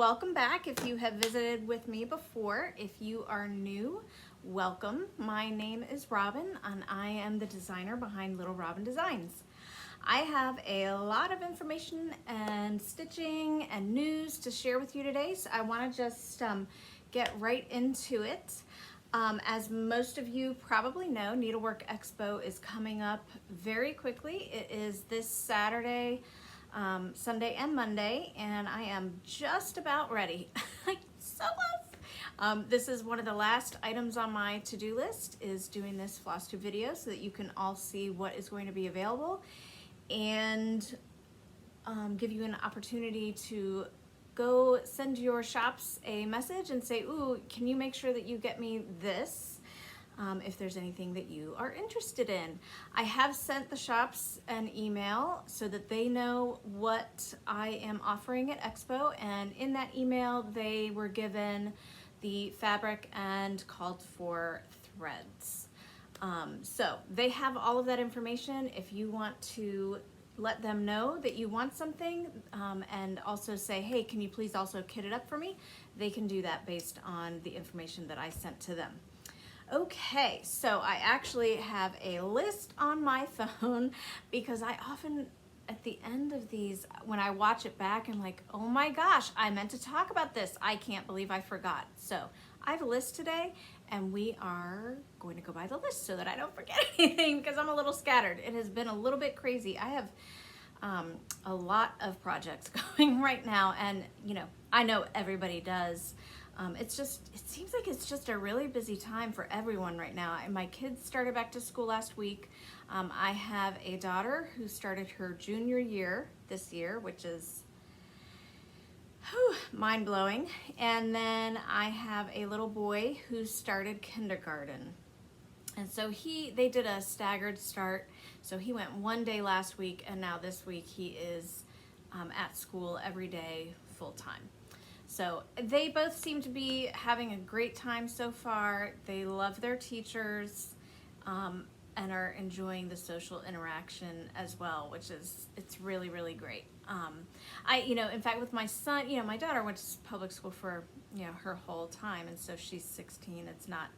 welcome back. If you have visited with me before, if you are new, welcome. My name is Robin and I am the designer behind Little Robin Designs. I have a lot of information and stitching and news to share with you today, so I want to just get right into it. As most of you probably know, Needlework Expo is coming up very quickly. It is this Saturday, Sunday and Monday, and I am just about ready. So close. This is one of the last items on my to-do list, is doing this Flosstube video so that you can all see what is going to be available and give you an opportunity to go send your shops a message and say, ooh, can you make sure that you get me this? If there's anything that you are interested in. I have sent the shops an email so that they know what I am offering at Expo, and in that email they were given the fabric and called for threads. So they have all of that information. If you want to let them know that you want something and also say, hey, can you please also kit it up for me? They can do that based on the information that I sent to them. Okay, so I actually have a list on my phone because I often, at the end of these, when I watch it back, I'm like, oh my gosh, I meant to talk about this. I can't believe I forgot. So I have a list today and we are going to go by the list so that I don't forget anything because I'm a little scattered. It has been a little bit crazy. I have a lot of projects going right now, and you know, I know everybody does. It seems like it's just a really busy time for everyone right now. My kids started back to school last week. I have a daughter who started her junior year this year, which is mind-blowing. And then I have a little boy who started kindergarten. And so they did a staggered start. So he went one day last week, and now this week he is at school every day full-time. So they both seem to be having a great time so far. They love their teachers and are enjoying the social interaction as well, which is, it's really, really great. In fact, with my son, my daughter went to public school for, her whole time, and so she's 16. It's not,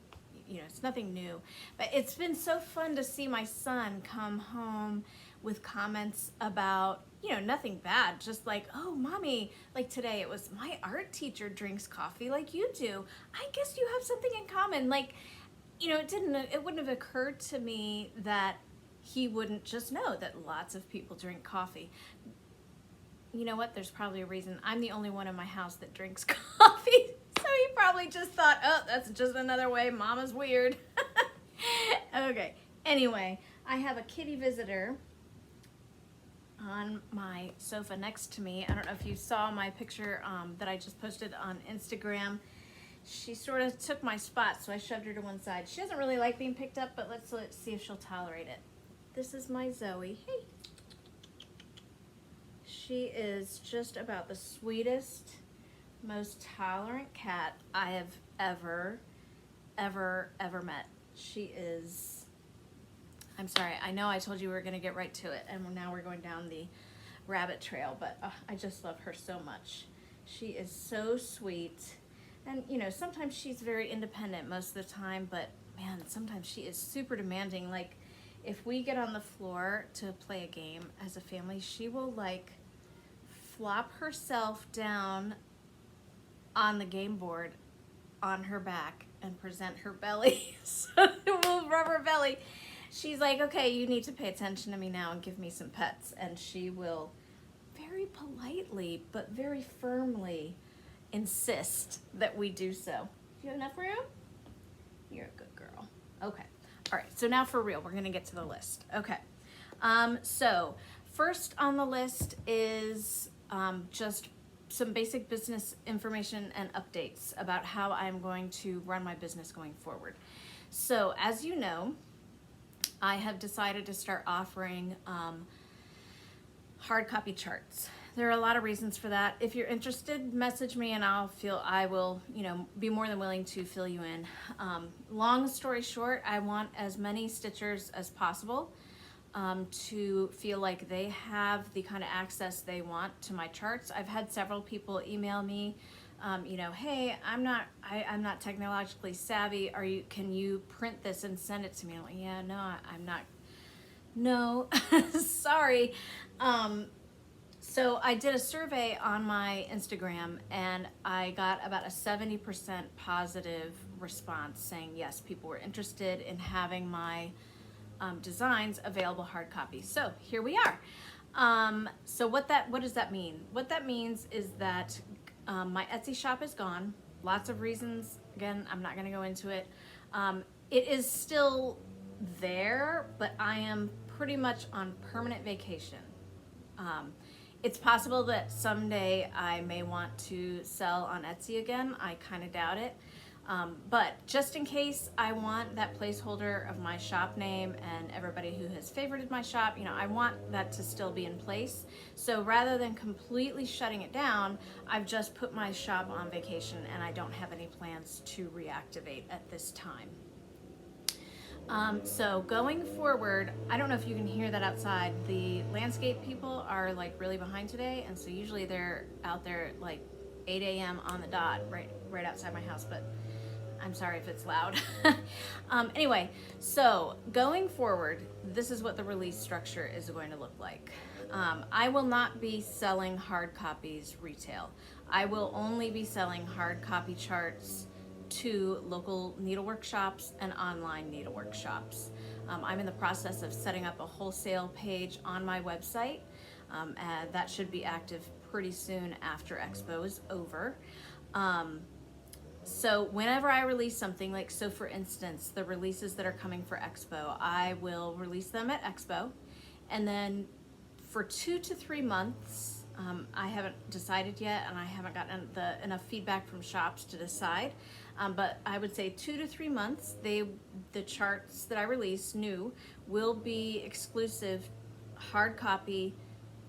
it's nothing new, but it's been so fun to see my son come home with comments about, nothing bad, just like, oh, mommy, like today it was, my art teacher drinks coffee like you do. I guess you have something in common. Like, it wouldn't have occurred to me that he wouldn't just know that lots of people drink coffee. You know what? There's probably a reason. I'm the only one in my house that drinks coffee. So he probably just thought, oh, that's just another way Mama's weird. Okay. Anyway, I have a kitty visitor on my sofa next to me. I don't know if you saw my picture that I just posted on Instagram. She sort of took my spot, so I shoved her to one side. She doesn't really like being picked up, but let's see if she'll tolerate it. This is my Zoe. Hey. She is just about the sweetest, most tolerant cat I have ever met. She is, I'm sorry, I know I told you we were going to get right to it, and now we're going down the rabbit trail, but I just love her so much. She is so sweet, and sometimes she's very independent most of the time, but man, sometimes she is super demanding. Like, if we get on the floor to play a game as a family, she will like flop herself down on the game board on her back and present her belly. So we'll rub her belly. She's like, okay, you need to pay attention to me now and give me some pets. And she will very politely but very firmly insist that we do so. Do you have enough room? You're a good girl. Okay. All right, so now for real, we're gonna get to the list. Okay. So first on the list is just some basic business information and updates about how I'm going to run my business going forward. So as you know, I have decided to start offering hard copy charts. There are a lot of reasons for that. If you're interested, message me and I will, be more than willing to fill you in. Long story short, I want as many stitchers as possible to feel like they have the kind of access they want to my charts. I've had several people email me, you know, hey, I'm not technologically savvy. Can you print this and send it to me? I'm like, yeah, no, I'm not. No, sorry. So I did a survey on my Instagram and I got about a 70% positive response saying yes, people were interested in having my designs available hard copy. So here we are. So what does that mean? What that means is that my Etsy shop is gone. Lots of reasons. Again, I'm not going to go into it. It is still there, but I am pretty much on permanent vacation. It's possible that someday I may want to sell on Etsy again. I kind of doubt it. But just in case, I want that placeholder of my shop name and everybody who has favorited my shop, you know, I want that to still be in place. So rather than completely shutting it down, I've just put my shop on vacation and I don't have any plans to reactivate at this time. So going forward, I don't know if you can hear that outside. The landscape people are like really behind today, and so usually they're out there at like 8 a.m. on the dot, right outside my house, but I'm sorry if it's loud. Anyway, so going forward, this is what the release structure is going to look like. I will not be selling hard copies retail. I will only be selling hard copy charts to local needlework shops and online needlework shops. I'm in the process of setting up a wholesale page on my website, and that should be active pretty soon after Expo is over. So whenever I release something, like so for instance, the releases that are coming for Expo, I will release them at Expo, and then for 2 to 3 months, I haven't decided yet, and I haven't gotten enough feedback from shops to decide. But I would say 2 to 3 months, the charts that I release new will be exclusive hard copy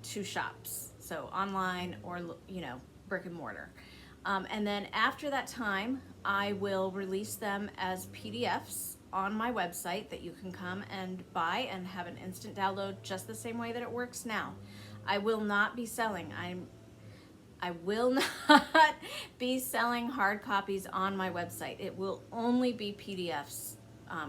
to shops, so online or, you know, brick and mortar. And then after that time, I will release them as PDFs on my website that you can come and buy and have an instant download just the same way that it works now. I will not be selling. I will not be selling hard copies on my website. It will only be PDFs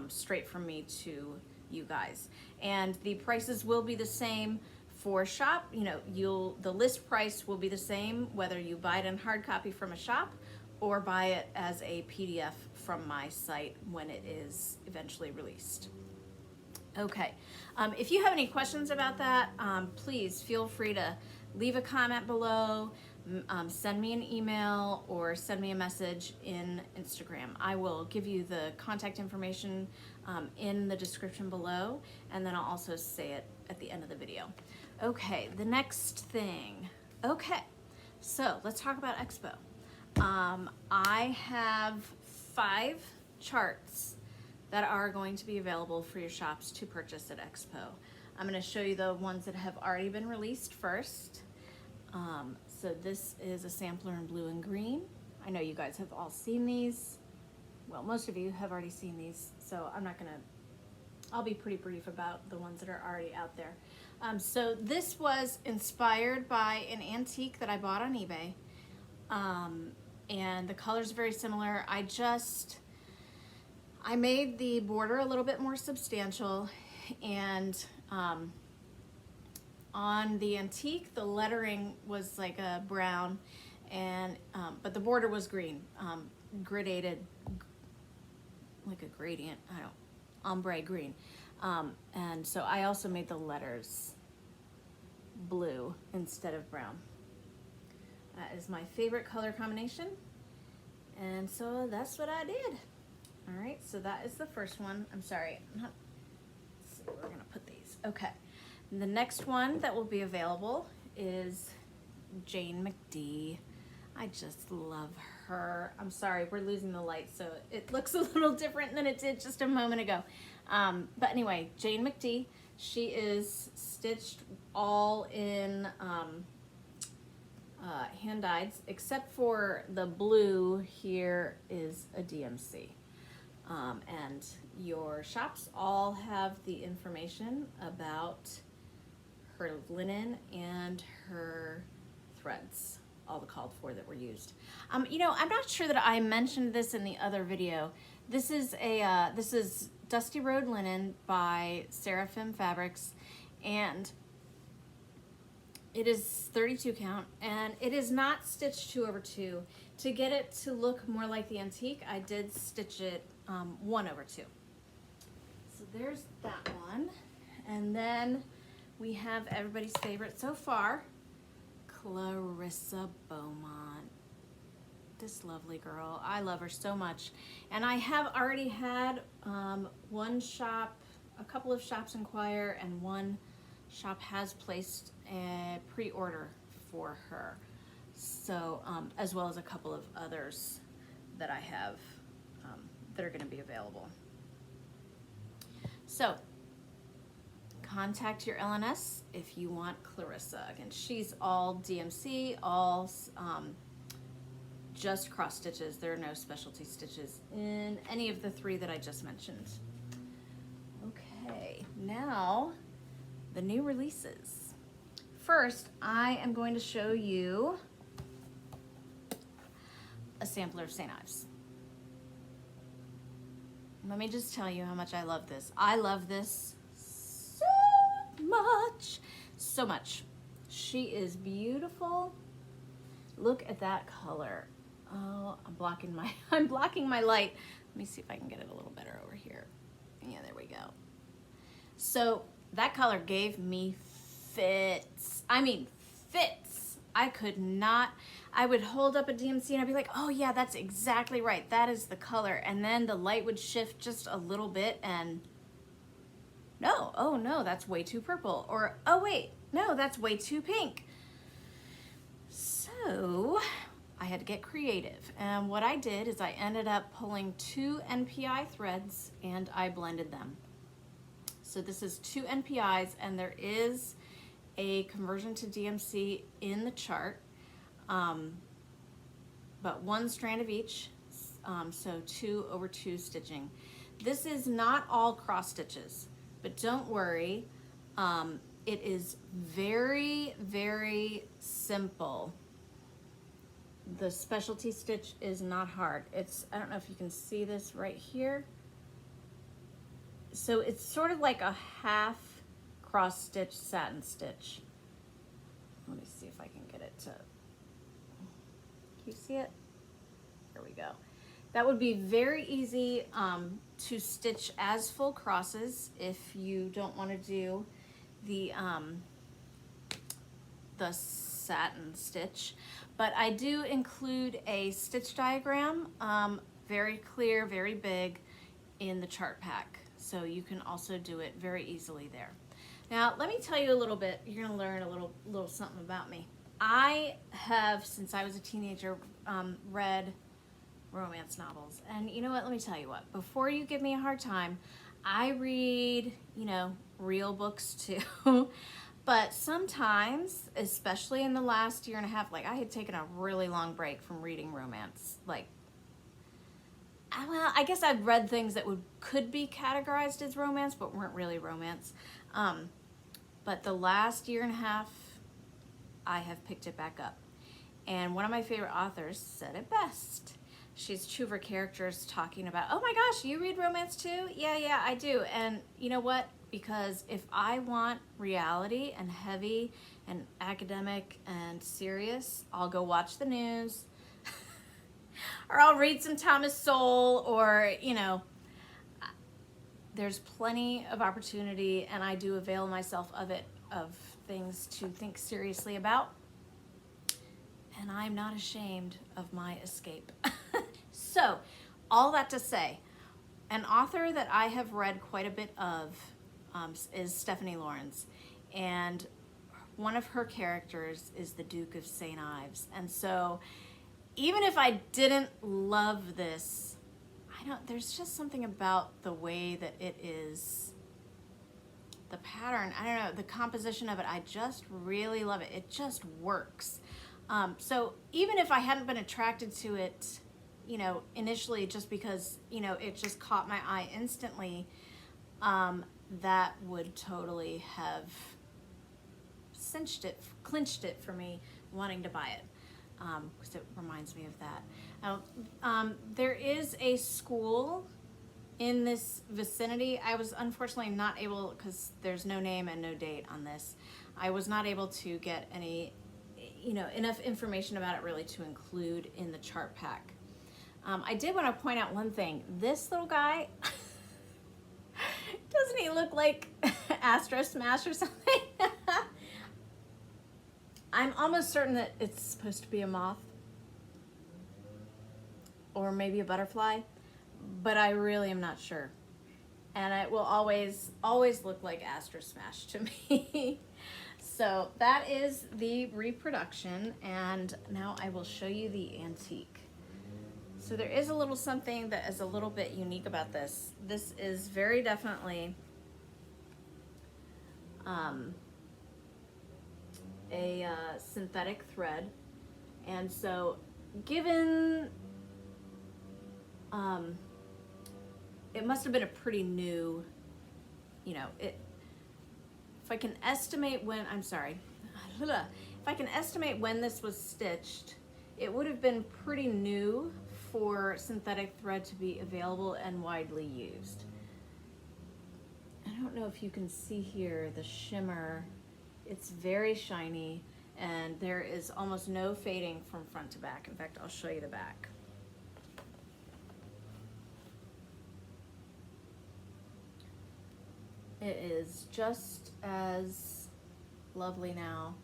straight from me to you guys. And the prices will be the same for shop. You know, the list price will be the same whether you buy it in hard copy from a shop or buy it as a PDF from my site when it is eventually released. Okay, if you have any questions about that, please feel free to leave a comment below, send me an email, or send me a message in Instagram. I will give you the contact information in the description below, and then I'll also say it at the end of the video. Okay, the next thing. Okay, so let's talk about Expo. I have 5 charts that are going to be available for your shops to purchase at Expo. I'm going to show you the ones that have already been released first. So this is a sampler in blue and green. I know you guys have all seen these. Well, most of you have already seen these, so I'll be pretty brief about the ones that are already out there. So this was inspired by an antique that I bought on eBay. And the colors are very similar. I made the border a little bit more substantial, and on the antique, the lettering was like a brown, and but the border was green, gradated, like a gradient, ombre green. And so I also made the letters blue instead of brown. That is my favorite color combination, and so that's what I did. All right, so that is the first one. I'm sorry, let's see, we're gonna put these. Okay, and the next one that will be available is Jane McD. I just love her. I'm sorry, we're losing the light, so it looks a little different than it did just a moment ago. But anyway, Jane McD, she is stitched all in hand-dyed, except for the blue here is a DMC. And your shops all have the information about her linen and her threads, all the called for that were used. You know, I'm not sure that I mentioned this in the other video. This is Dusty Road Linen by Seraphim Fabrics, and it is 32 count, and it is not stitched 2/2. To get it to look more like the antique, I did stitch it 1/2. So there's that one. And then we have everybody's favorite so far, Clarissa Beaumont. This lovely girl. I love her so much. And I have already had one shop, a couple of shops inquire, and one shop has placed a pre-order for her. So, as well as a couple of others that I have that are going to be available. So, contact your LNS if you want Clarissa. Again, she's all DMC, all just cross stitches. There are no specialty stitches in any of the 3 that I just mentioned. Okay, now the new releases. First, I am going to show you a sampler of St. Ives. Let me just tell you how much I love this. I love this so much, so much. She is beautiful. Look at that color. Oh, I'm blocking my light. Let me see if I can get it a little better over here. Yeah, there we go. So that color gave me fits. I mean, fits. I would hold up a DMC and I'd be like, oh yeah, that's exactly right. That is the color. And then the light would shift just a little bit and no, oh no, that's way too purple. Or, oh wait, no, that's way too pink. So I had to get creative. And what I did is I ended up pulling 2 NPI threads and I blended them. So this is 2 NPIs, and there is a conversion to DMC in the chart, but 1 strand of each, so 2/2 stitching. This is not all cross stitches, but don't worry, it is very, very simple. The specialty stitch is not hard. I don't know if you can see this right here. So it's sort of like a half cross stitch satin stitch. Let me see if I can get it to, can you see it? Here we go. That would be very easy to stitch as full crosses if you don't want to do the satin stitch. But I do include a stitch diagram, very clear, very big, in the chart pack. So you can also do it very easily there. Now, let me tell you a little bit. You're gonna learn a little something about me. I have, since I was a teenager, read romance novels. And you know what, let me tell you what, before you give me a hard time, I read, you know, real books too. But sometimes, especially in the last 1.5 years, like I had taken a really long break from reading romance. Like, well, I guess I've read things that could be categorized as romance, but weren't really romance. But the last 1.5 years, I have picked it back up. And one of my favorite authors said it best. She's two of her characters talking about, oh my gosh, you read romance too? Yeah, I do. And you know what? Because if I want reality and heavy and academic and serious, I'll go watch the news or I'll read some Thomas Sowell, or, you know, there's plenty of opportunity, and I do avail myself of it, of things to think seriously about. And I'm not ashamed of my escape. So, all that to say, an author that I have read quite a bit of is Stephanie Lawrence, and one of her characters is the Duke of St. Ives. And so, even if I didn't love this, there's just something about the way that it is, the pattern, I don't know, the composition of it, I just really love it. It just works. So even if I hadn't been attracted to it you know, initially just because, you know, it just caught my eye instantly, that would totally have clinched it for me wanting to buy it, because it reminds me of that. Now, there is a school in this vicinity. I was unfortunately not able, because there's no name and no date on this, I was not able to get any, you know, enough information about it really to include in the chart pack. I did want to point out one thing. This little guy, doesn't he look like Astro Smash or something? I'm almost certain that it's supposed to be a moth or maybe a butterfly, but I really am not sure. And it will always look like Astro Smash to me. So that is the reproduction, and now I will show you the antique. So there is a little something that is a little bit unique about this. This is very definitely a synthetic thread, and so given it must have been a pretty new, you know, if I can estimate when, if I can estimate when this was stitched, it would have been pretty new for synthetic thread to be available and widely used. I don't know if you can see here the shimmer. It's very shiny, and there is almost no fading from front to back. In fact, I'll show you the back. It is just as lovely now,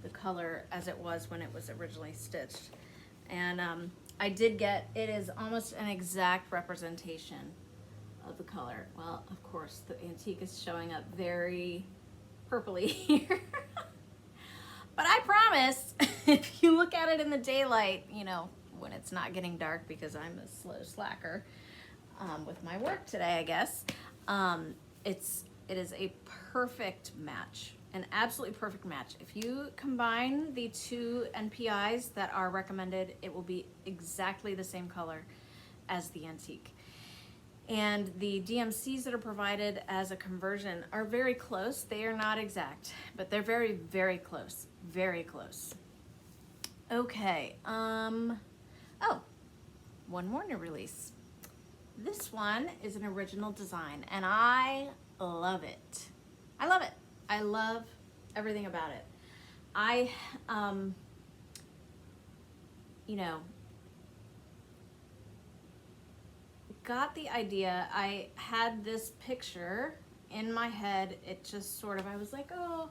the color, as it was when it was originally stitched. And I did get, it is almost an exact representation of the color. Well, of course, the antique is showing up very purpley here. But I promise, if you look at it in the daylight, you know, when it's not getting dark, because I'm a slow slacker with my work today, I guess, it is a perfect match, an absolutely perfect match. If you combine the two NPIs that are recommended, it will be exactly the same color as the antique. And the DMCs that are provided as a conversion are very close. They are not exact, but they're very, very close, very close. Okay, oh, one more new release. This one is an original design, and I love it. I love it. I love everything about it. I, you know, got the idea. I had this picture in my head. It just sort of, I was like, oh,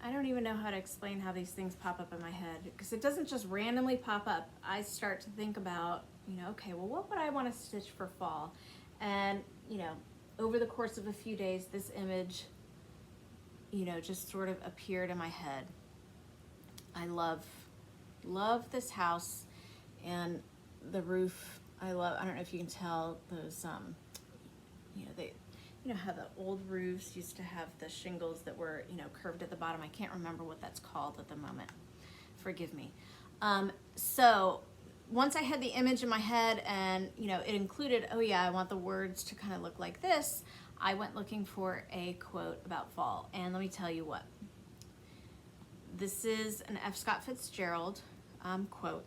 I don't even know how to explain how these things pop up in my head, because it doesn't just randomly pop up. I start to think about, you know, okay, well, what would I want to stitch for fall? And, you know, over the course of a few days, this image, you know, just sort of appeared in my head. I love this house and the roof. I don't know if you can tell those, you know, how the old roofs used to have the shingles that were, you know, curved at the bottom. I can't remember what that's called at the moment. Forgive me. So once I had the image in my head, and, you know, it included, oh yeah, I want the words to kind of look like this, I went looking for a quote about fall. And let me tell you what. This is an F. Scott Fitzgerald quote,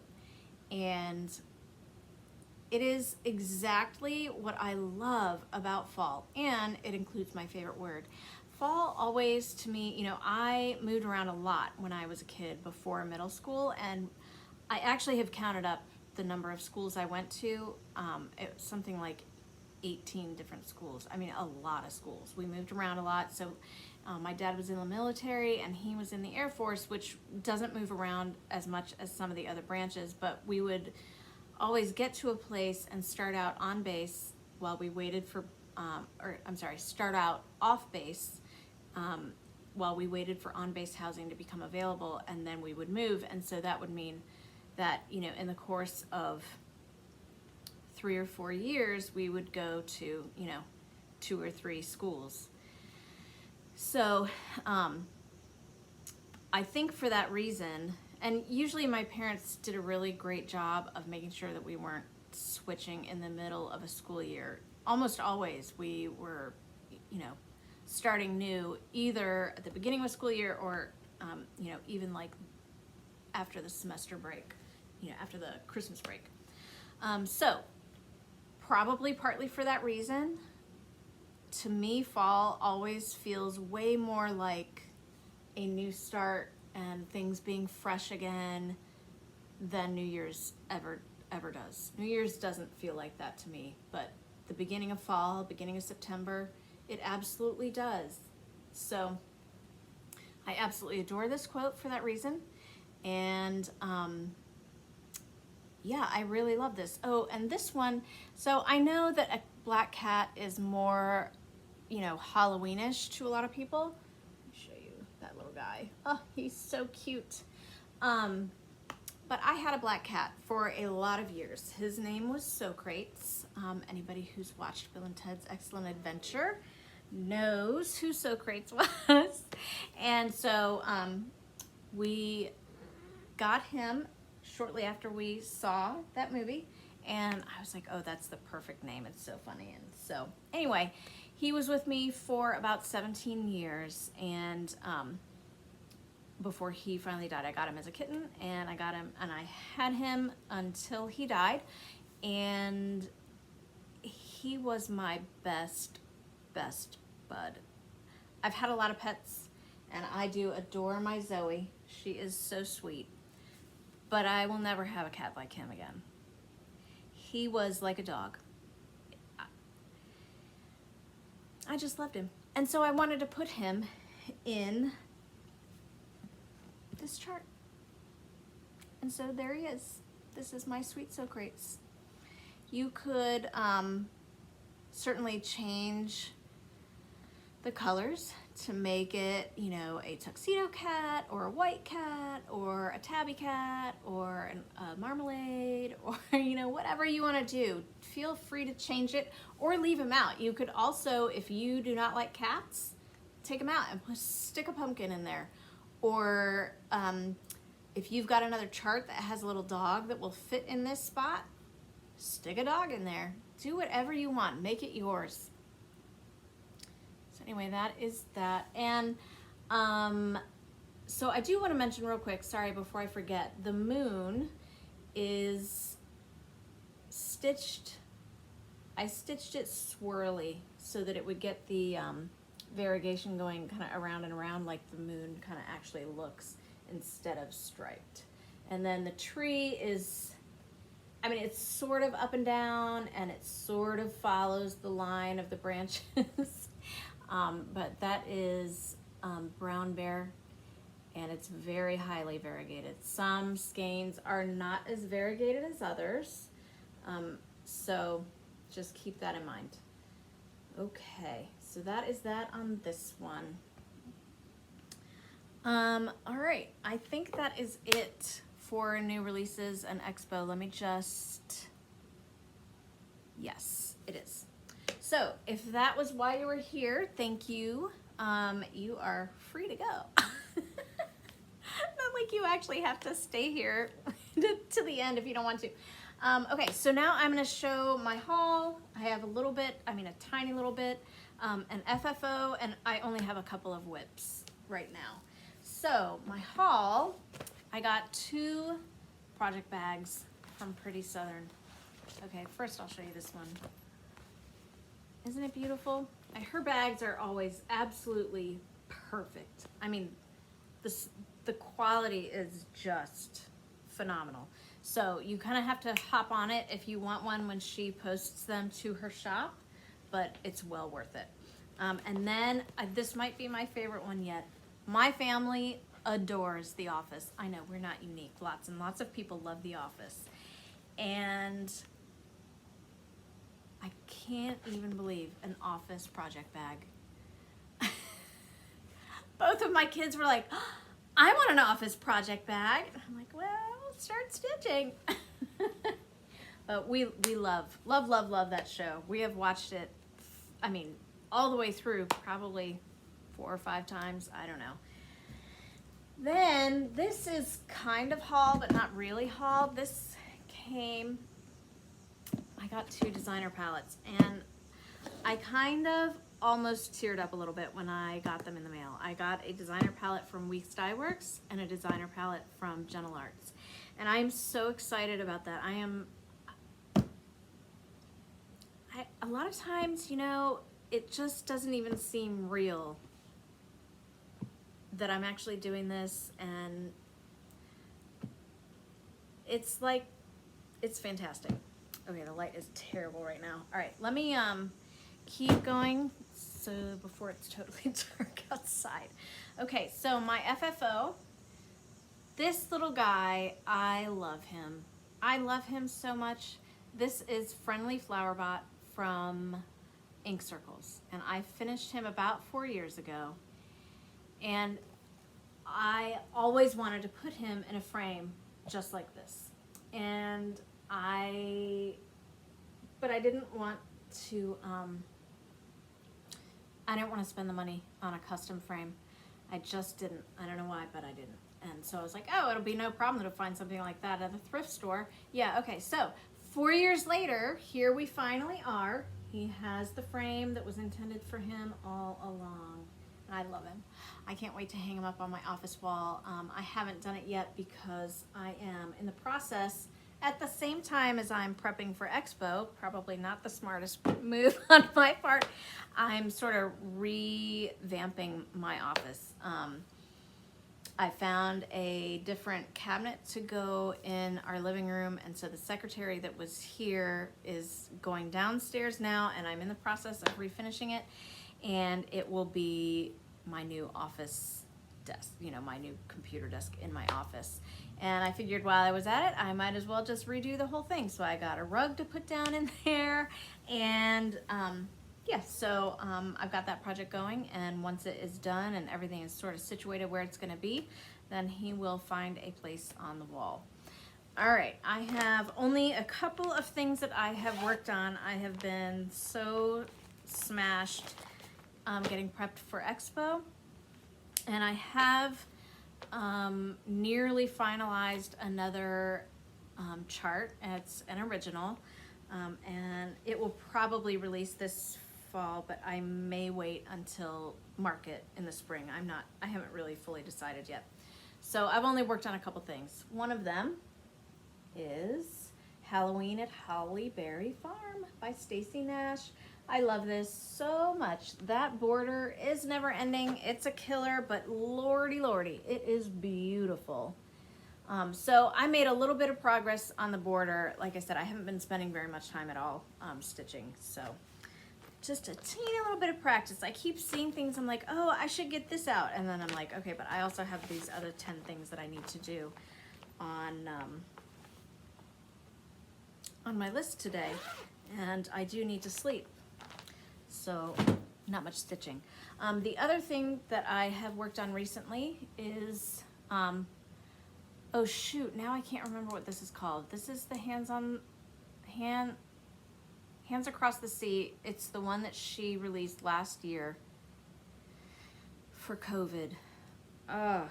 and it is exactly what I love about fall, and it includes my favorite word. Fall always, to me, you know, I moved around a lot when I was a kid before middle school, and I actually have counted up the number of schools I went to. It was something like 18 different schools. I mean, a lot of schools. We moved around a lot. So my dad was in the military and he was in the Air Force, which doesn't move around as much as some of the other branches, but we would always get to a place and start out on base while we waited for, start out off base while we waited for on-base housing to become available, and then we would move. And so that would mean that, you know, in the course of 3 or 4 years, we would go to, you know, 2 or 3 schools. So I think for that reason, And usually my parents did a really great job of making sure that we weren't switching in the middle of a school year. Almost always we were, you know, starting new either at the beginning of a school year or, you know, even like after the semester break, you know, after the Christmas break. So probably partly for that reason, to me, fall always feels way more like a new start and things being fresh again than New Year's ever does. New Year's doesn't feel like that to me, but the beginning of fall, beginning of September, it absolutely does. So I absolutely adore this quote for that reason. And yeah, I really love this. Oh, and this one, so I know that a black cat is more, you know, Halloweenish to a lot of people. Let me show you that little guy. Oh, he's so cute. But I had a black cat for a lot of years. His name was Socrates. Anybody who's watched Bill and Ted's Excellent Adventure knows who Socrates was. And so we got him shortly after we saw that movie, and I was like, oh, that's the perfect name. It's so funny. And so anyway, he was with me for about 17 years, and before he finally died, I got him as a kitten, and I had him until he died, and he was my best bud. I've had a lot of pets, and I do adore my Zoe. She is so sweet, but I will never have a cat like him again. He was like a dog. I just loved him. And so I wanted to put him in this chart. And so there he is. This is my sweet Socrates. You could certainly change the colors to make it, you know, a tuxedo cat or a white cat or a tabby cat or a marmalade or, you know, whatever you want to do. Feel free to change it or leave him out. You could also, if you do not like cats, take him out and stick a pumpkin in there. Or if you've got another chart that has a little dog that will fit in this spot, stick a dog in there. Do whatever you want. Make it yours. So anyway, that is that. And so I do want to mention real quick, sorry, before I forget, the moon is stitched. I stitched it swirly so that it would get the variegation going kind of around and around like the moon kind of actually looks instead of striped. And then the tree is, I mean, it's sort of up and down and it sort of follows the line of the branches. But that is brown bear, and it's very highly variegated. Some skeins are not as variegated as others, so just keep that in mind. Okay, so that is that on this one. All right, I think that is it for new releases and Expo. Let me just, yes, it is. So if that was why you were here, thank you. You are free to go. Not like you actually have to stay here to the end if you don't want to. Okay, so now I'm gonna show my haul. I have a little bit, I mean a tiny little bit, an FFO, and I only have a couple of whips right now. So my haul, I got 2 project bags from Pretty Southern. Okay, first I'll show you this one. Isn't it beautiful? Her bags are always absolutely perfect. I mean, the quality is just phenomenal. So you kind of have to hop on it if you want one when she posts them to her shop, but it's well worth it. And then this might be my favorite one yet. My family adores The Office. I know we're not unique. Lots and lots of people love The Office. And I can't even believe an Office project bag. Both of my kids were like, oh, I want an Office project bag. And I'm like, well, start stitching. But we love that show. We have watched it, I mean, all the way through, probably 4 or 5 times. I don't know. Then this is kind of haul, but not really haul. This came, I got 2 designer palettes, and I kind of almost teared up a little bit when I got them in the mail. I got a designer palette from Weeks Dye Works and a designer palette from Gentle Arts. And I am so excited about that. A lot of times, you know, it just doesn't even seem real that I'm actually doing this, and it's like, it's fantastic. Okay, the light is terrible right now. All right, let me keep going so before it's totally dark outside. Okay, so my FFO, this little guy, I love him. I love him so much. This is Friendly Flower Bot from Ink Circles, and I finished him about 4 years ago, and I always wanted to put him in a frame just like this, but I didn't want to spend the money on a custom frame. I just didn't. I don't know why, but I didn't. And so I was like, oh, it'll be no problem to find something like that at a thrift store. Yeah, okay, so 4 years later, here we finally are. He has the frame that was intended for him all along. I love him. I can't wait to hang him up on my office wall. I haven't done it yet because I am in the process at the same time as I'm prepping for Expo. Probably not the smartest move on my part. I'm sort of revamping my office. I found a different cabinet to go in our living room, and so the secretary that was here is going downstairs now, and I'm in the process of refinishing it, and it will be my new office desk, you know, my new computer desk in my office. And I figured while I was at it, I might as well just redo the whole thing. So I got a rug to put down in there, and yeah, so I've got that project going, and once it is done and everything is sort of situated where it's gonna be, then he will find a place on the wall. All right, I have only a couple of things that I have worked on. I have been so smashed getting prepped for Expo, and I have nearly finalized another chart. It's an original, and it will probably release this fall, but I may wait until market in the spring. I haven't really fully decided yet. So I've only worked on a couple things. One of them is Halloween at Holly Berry Farm by Stacy Nash. I love this so much. That border is never ending. It's a killer, but lordy, lordy, it is beautiful. So I made a little bit of progress on the border. Like I said, I haven't been spending very much time at all stitching, so just a teeny little bit of practice. I keep seeing things, I'm like, oh, I should get this out. And then I'm like, okay, but I also have these other 10 things that I need to do on my list today. And I do need to sleep. So not much stitching. The other thing that I have worked on recently is, oh shoot, now I can't remember what this is called. This is the Hands Across the Sea. It's the one that she released last year for COVID. I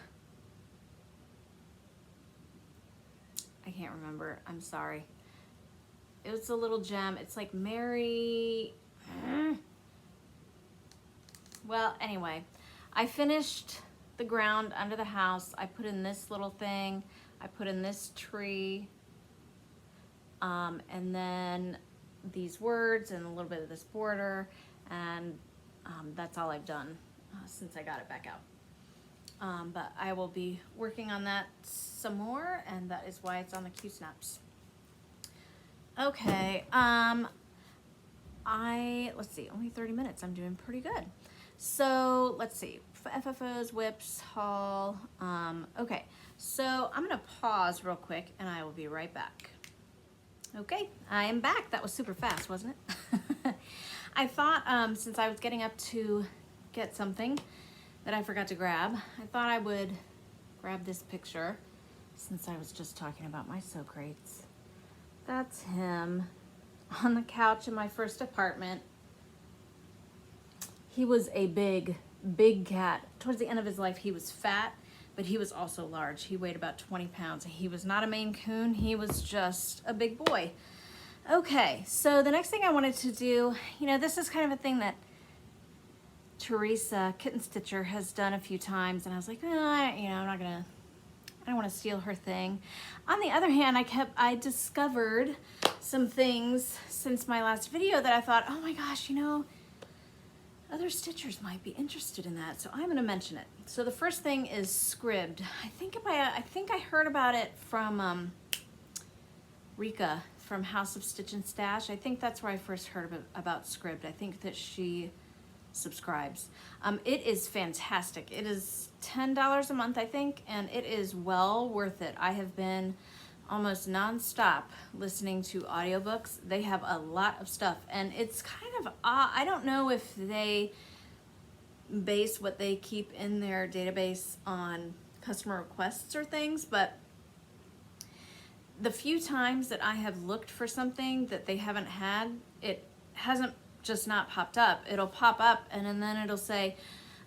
can't remember, I'm sorry. It was a little gem. It's like Mary, well, anyway, I finished the ground under the house. I put in this little thing. I put in this tree. And then these words and a little bit of this border. And that's all I've done since I got it back out. But I will be working on that some more, and that is why it's on the Q-Snaps. Okay, let's see, only 30 minutes. I'm doing pretty good. So let's see, FFOs, whips, haul. Okay, so I'm gonna pause real quick and I will be right back. Okay, I am back. That was super fast, wasn't it? I thought since I was getting up to get something that I forgot to grab, I thought I would grab this picture since I was just talking about my sew crates. That's him on the couch in my first apartment. He was a big, big cat. Towards the end of his life, he was fat, but he was also large. He weighed about 20 pounds. He was not a Maine Coon. He was just a big boy. Okay, so the next thing I wanted to do, you know, this is kind of a thing that Teresa, Kitten Stitcher, has done a few times, and I was like, you know, I don't want to steal her thing. On the other hand, I discovered some things since my last video that I thought, oh my gosh, you know, other stitchers might be interested in that, so I'm going to mention it. So the first thing is Scribd. I think I heard about it from Rika from House of Stitch and Stash. I think that's where I first heard about Scribd. I think that she subscribes. It is fantastic. It is $10 a month, I think, and it is well worth it. I have been almost non-stop listening to audiobooks. They have a lot of stuff, and it's kind of I don't know if they base what they keep in their database on customer requests or things, but the few times that I have looked for something that they haven't had, it hasn't just not popped up. It'll pop up and then it'll say,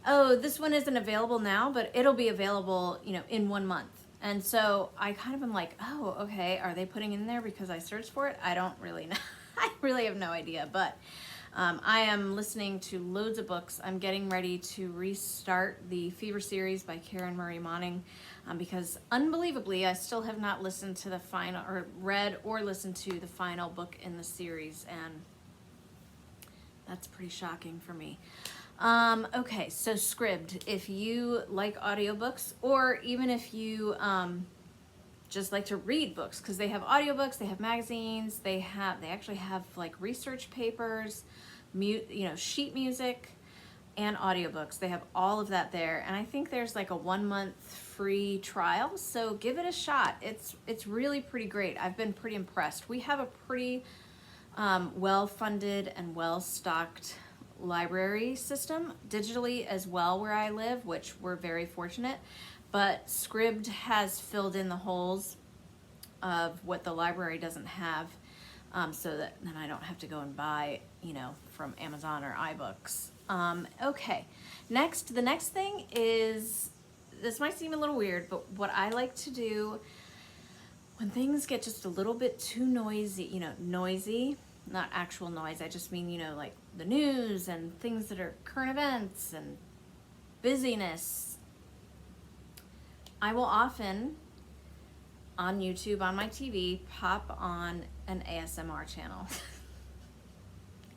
oh, this one isn't available now, but it'll be available, you know, in 1 month. And so I kind of am like, oh, okay, are they putting in there because I searched for it? I don't really know. I really have no idea, but I am listening to loads of books. I'm getting ready to restart the Fever series by Karen Marie Moning because unbelievably, I still have not listened to the final, or read or listened to the final book in the series, and that's pretty shocking for me. Okay, so Scribd, if you like audiobooks, or even if you just like to read books, because they have audiobooks, they have magazines, they actually have like research papers, sheet music, and audiobooks. They have all of that there, and I think there's like a 1 month free trial, so give it a shot. It's really pretty great. I've been pretty impressed. We have a pretty well-funded and well-stocked library system digitally as well where I live, which we're very fortunate, but Scribd has filled in the holes of what the library doesn't have, so that then I don't have to go and buy, you know, from Amazon or iBooks. Okay, the next thing is, this might seem a little weird, but what I like to do when things get just a little bit too noisy, you know, noisy, not actual noise, I just mean, you know, like the news and things that are current events and busyness, I will often, on YouTube, on my TV, pop on an ASMR channel.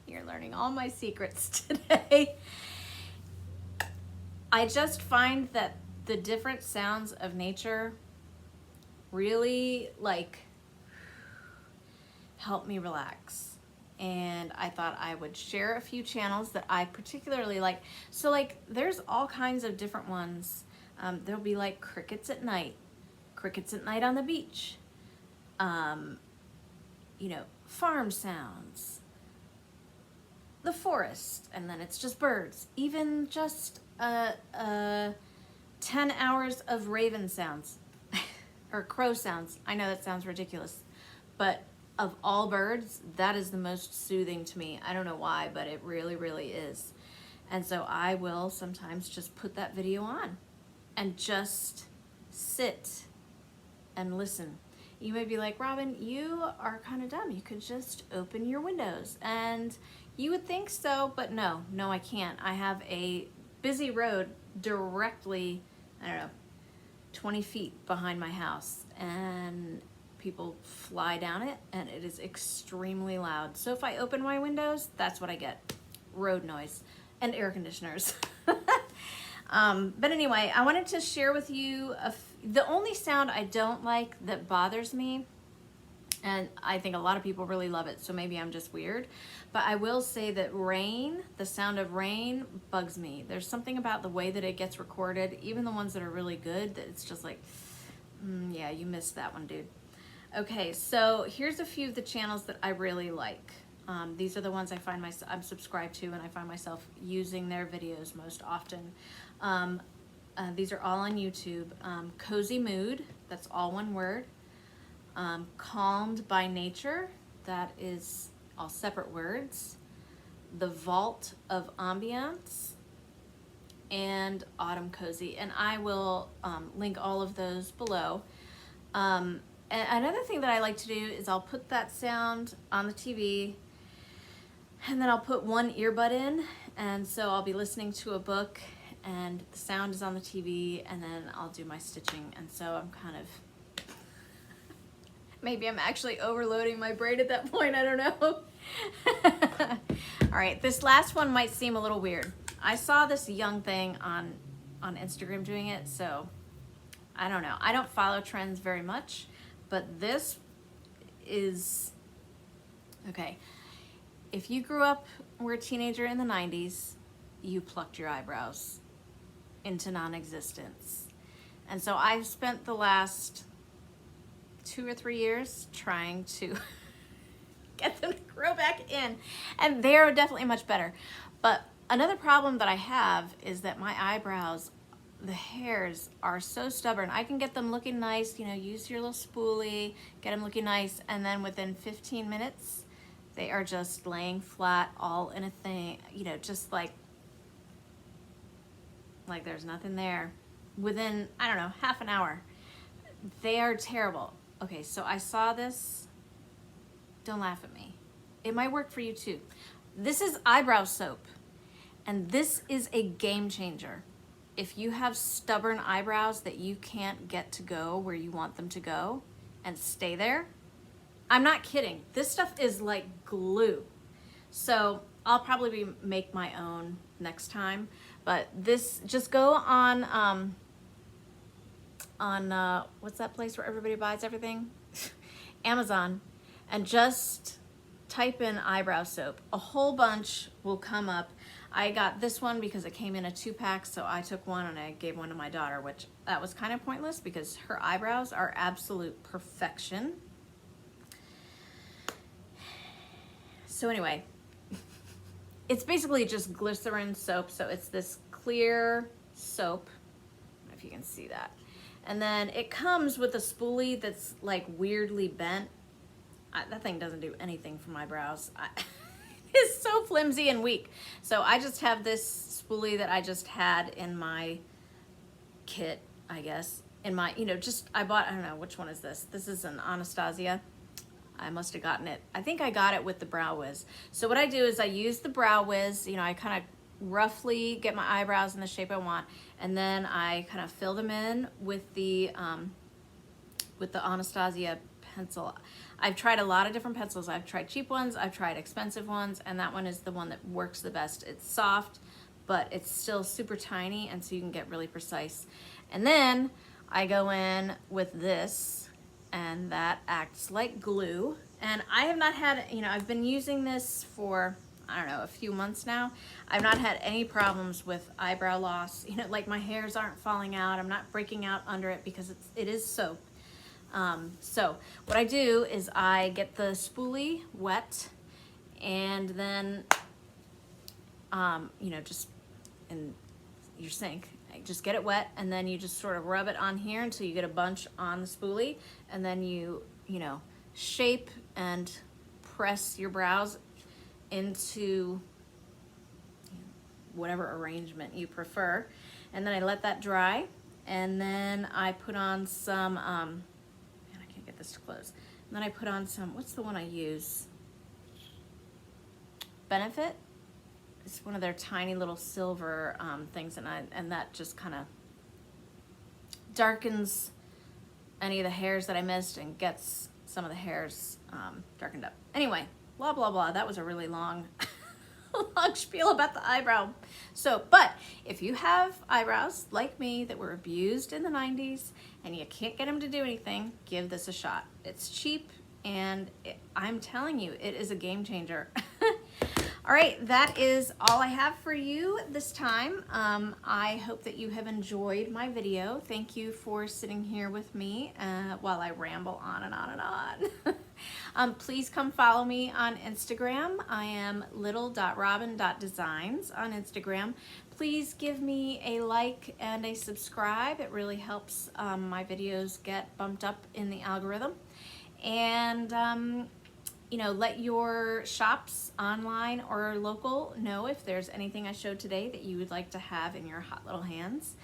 You're learning all my secrets today. I just find that the different sounds of nature really like help me relax. And I thought I would share a few channels that I particularly like. So like there's all kinds of different ones. There'll be like crickets at night on the beach, you know, farm sounds, the forest, and then it's just birds. Even just 10 hours of raven sounds or crow sounds. I know that sounds ridiculous, but of all birds, that is the most soothing to me. I don't know why, but it really, really is. And so I will sometimes just put that video on and just sit and listen. You may be like, Robin, you are kind of dumb. You could just open your windows. And you would think so, but no, I can't. I have a busy road directly, I don't know, 20 feet behind my house, and people fly down it, and it is extremely loud. So if I open my windows, that's what I get, road noise and air conditioners. But anyway, I wanted to share with you the only sound I don't like that bothers me, and I think a lot of people really love it, so maybe I'm just weird, but I will say that rain, the sound of rain, bugs me. There's something about the way that it gets recorded, even the ones that are really good, that it's just like, yeah, you missed that one, dude. Okay, so here's a few of the channels that I really like. These are the ones I'm subscribed to, and I find myself using their videos most often. These are all on YouTube. Cozy Mood, that's all one word. Calmed by Nature, that is all separate words. The Vault of Ambiance. and Autumn Cozy, and I will link all of those below. And another thing that I like to do is I'll put that sound on the TV, and then I'll put one earbud in, and so I'll be listening to a book and the sound is on the TV, and then I'll do my stitching. And so I'm kind of, maybe I'm actually overloading my braid at that point, I don't know. All right, this last one might seem a little weird. I saw this young thing on Instagram doing it, so I don't know. I don't follow trends very much, but this is, okay. If you grew up, were a teenager in the 90s, you plucked your eyebrows into non-existence. And so I've spent the last 2 or 3 years trying to get them to grow back in, and they're definitely much better. But another problem that I have is that my eyebrows, the hairs are so stubborn. I can get them looking nice, you know, use your little spoolie, get them looking nice, and then within 15 minutes, they are just laying flat all in a thing, you know, just like there's nothing there. Within, I don't know, half an hour. They are terrible. Okay, so I saw this. Don't laugh at me. It might work for you too. This is Eyebrow Soap, and this is a game changer. If you have stubborn eyebrows that you can't get to go where you want them to go and stay there, I'm not kidding. This stuff is like glue. So I'll probably make my own next time, but this, just go on what's that place where everybody buys everything? Amazon, and just type in eyebrow soap. A whole bunch will come up. I got this one because it came in a 2-pack, so I took one and I gave one to my daughter, which that was kind of pointless because her eyebrows are absolute perfection. So anyway, it's basically just glycerin soap. So it's this clear soap. I don't know if you can see that. And then it comes with a spoolie that's like weirdly bent. That thing doesn't do anything for my brows. It's so flimsy and weak. So I just have this spoolie that I just had in my kit, I guess. In my, you know, just, I bought, I don't know, which one is this? This is an Anastasia. I must have gotten it. I think I got it with the Brow Wiz. So what I do is I use the Brow Wiz, you know, I kind of roughly get my eyebrows in the shape I want, and then I kind of fill them in with the Anastasia pencil. I've tried a lot of different pencils. I've tried cheap ones, I've tried expensive ones, and that one is the one that works the best. It's soft, but it's still super tiny, and so you can get really precise. And then I go in with this, and that acts like glue. And I have not had, you know, I've been using this for, I don't know, a few months now. I've not had any problems with eyebrow loss. You know, like my hairs aren't falling out. I'm not breaking out under it because it is soap. So what I do is I get the spoolie wet, and then, you know, just in your sink, just get it wet, and then you just sort of rub it on here until you get a bunch on the spoolie, and then you know, shape and press your brows into whatever arrangement you prefer. And then I let that dry, and then I put on some, man, I can't get this to close. And then I put on some, what's the one I use? Benefit. It's one of their tiny little silver things, and that just kind of darkens any of the hairs that I missed and gets some of the hairs darkened up. Anyway, blah, blah, blah. That was a really long, long spiel about the eyebrow soap. But if you have eyebrows like me that were abused in the 90s and you can't get them to do anything, give this a shot. It's cheap, and I'm telling you, it is a game changer. All right, that is all I have for you this time. I hope that you have enjoyed my video. Thank you for sitting here with me while I ramble on and on and on. Please come follow me on Instagram. I am little.robin.designs on Instagram. Please give me a like and a subscribe. It really helps my videos get bumped up in the algorithm. And you know, let your shops online or local know if there's anything I showed today that you would like to have in your hot little hands.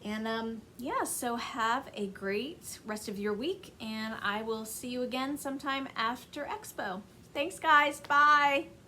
And yeah, so have a great rest of your week, and I will see you again sometime after Expo. Thanks guys, bye.